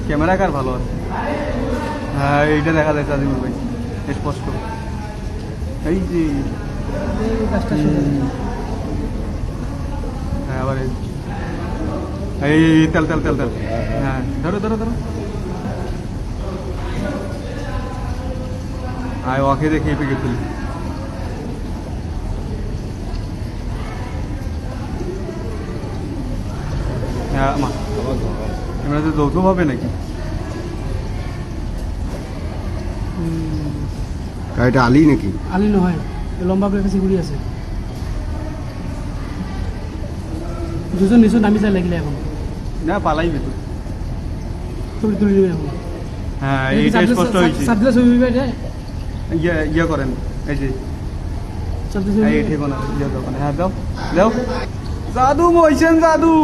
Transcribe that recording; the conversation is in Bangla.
ক্যামেরা কার ভালো আছে? হ্যাঁ এইটা দেখা যায় আজিমুল ভাই স্পষ্ট। এই যে হ্যাঁ আবার এই তেল তেল তেল তেল হ্যাঁ ধরো ধরো ধরো আয় ওকে দেখে পেকে ফেলি। হ্যাঁ মা ক্যামেরা তো যৌথ হবে নাকি? এটা আলি নাকি? আলি নহয়, লম্বা করে কাছে ঘুরি আছে। দুজন নিচে নামি যায় লাগলে এখন না পালাইবে তো। ছবি তুলে নেবে এখন। হ্যাঁ এইটা স্পষ্ট হয়েছে। সাতলা ছবি উঠবে ইয়ে করেন এই যে সাতলা ছবি এই ঠিক না ইয়ে দাও হ্যাঁ দাও দাও জাদু মইছেন জাদু।